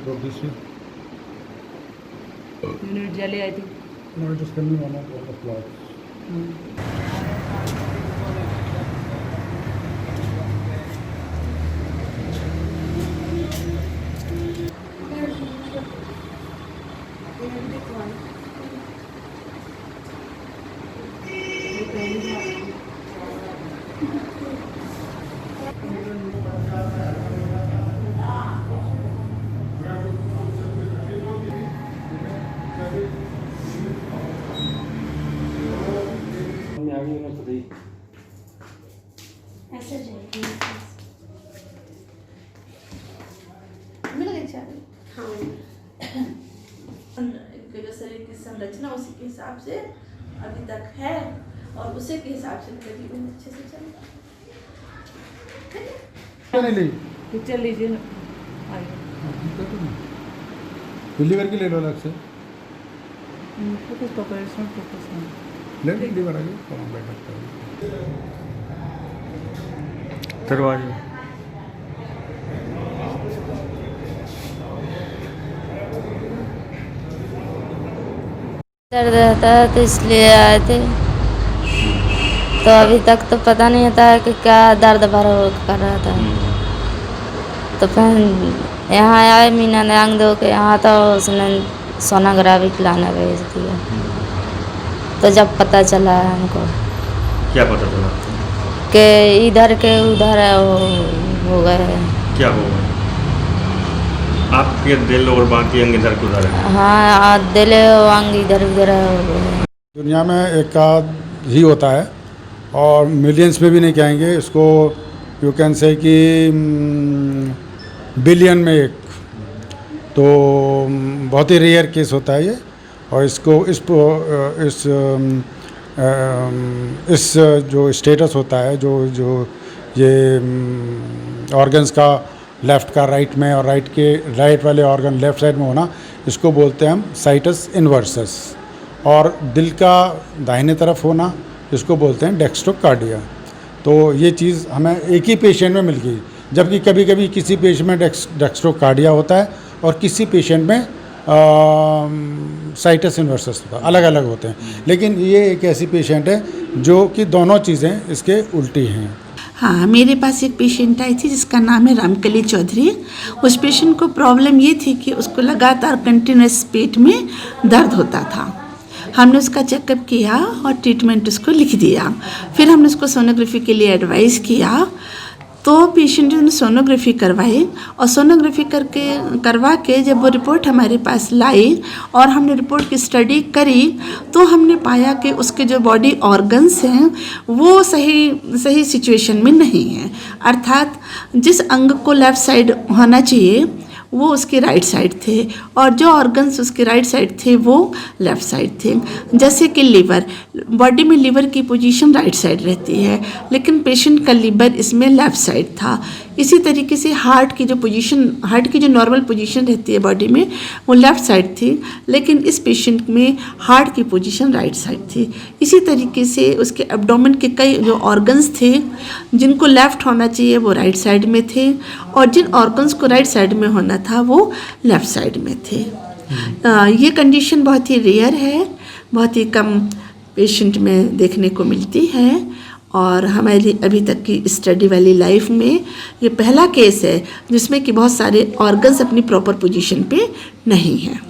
progressive. Unit jelly, I think. No, it is coming on all the clouds. ऐसा जाएगी मिल गई चाबी। हाँ जो शरीर की संरचना उसी के हिसाब से अभी तक है और उसी के हिसाब से जीवन अच्छे से चल रहा है। नहीं ली पिक्चर लीजिए ना। लीवर की ले लो अलग से। फोकस पकड़, इसमें फोकस नहीं। ले लो लीवर आगे कौन बैठा है दरवाजे दर्द रहता है तो इसलिए आए थे। तो अभी तक तो पता नहीं होता है कि क्या दर्द भरा कर रहा था। तो फिर यहाँ आए मीना ने आंग दो के यहाँ तो उसने सोनोग्राफी लाने भेज दिया। तो जब पता चला हमको क्या पता चला? कि इधर के उधर हो गए। क्या हो गया? आपके दिल और बाकी अंग इधर के उधर है? हाँ दिल अंग इधर उधर हो गए। दुनिया में एक आध ही होता है और मिलियंस में भी नहीं कहेंगे इसको। यू कैन से कि बिलियन में एक। तो बहुत ही रेयर केस होता है ये। और इसको इस जो स्टेटस होता है जो ये ऑर्गन्स का लेफ़्ट का राइट में और राइट वाले ऑर्गन लेफ़्ट साइड में होना, इसको बोलते हैं हम साइटस इन्वर्सस। और दिल का दाहिने तरफ होना, इसको बोलते हैं डेक्स्ट्रोकार्डिया। तो ये चीज़ हमें एक ही पेशेंट में मिल गई, जबकि कभी कभी किसी पेशेंट में डेक्स्ट्रोकार्डिया होता है और किसी पेशेंट में साइटस इन्वर्सस होता है, अलग अलग होते हैं। लेकिन ये एक ऐसी पेशेंट है जो कि दोनों चीज़ें इसके उल्टी हैं। हाँ, मेरे पास एक पेशेंट आई थी जिसका नाम है रामकली चौधरी। उस पेशेंट को प्रॉब्लम ये थी कि उसको लगातार कंटिन्यूस पेट में दर्द होता था। हमने उसका चेकअप किया और ट्रीटमेंट उसको लिख दिया। फिर हमने उसको सोनोग्राफी के लिए एडवाइस किया। तो पेशेंट ने सोनोग्राफी करवाई और सोनोग्राफी करवा के जब वो रिपोर्ट हमारे पास लाई और हमने रिपोर्ट की स्टडी करी तो हमने पाया कि उसके जो बॉडी ऑर्गन्स हैं वो सही सिचुएशन में नहीं है। अर्थात जिस अंग को लेफ़्ट साइड होना चाहिए वो उसके राइट साइड थे और जो ऑर्गन्स उसके राइट साइड थे वो लेफ़्ट साइड थे। जैसे कि लीवर, बॉडी में लीवर की पोजीशन राइट साइड रहती है, लेकिन पेशेंट का लीवर इसमें लेफ़्ट साइड था। इसी तरीके से हार्ट की जो नॉर्मल पोजीशन रहती है बॉडी में वो लेफ़्ट साइड थी, लेकिन इस पेशेंट में हार्ट की पोजीशन राइट साइड थी। इसी तरीके से उसके एब्डोमेन के कई जो ऑर्गन्स थे जिनको लेफ़्ट होना चाहिए वो राइट साइड में थे और जिन ऑर्गन्स को राइट साइड में होना था वो लेफ़्ट साइड में थे। ये कंडीशन बहुत ही रेयर है, बहुत ही कम पेशेंट में देखने को मिलती है और हमारी अभी तक की स्टडी वाली लाइफ में ये पहला केस है जिसमें कि बहुत सारे ऑर्गन्स अपनी प्रॉपर पोजीशन पे नहीं हैं।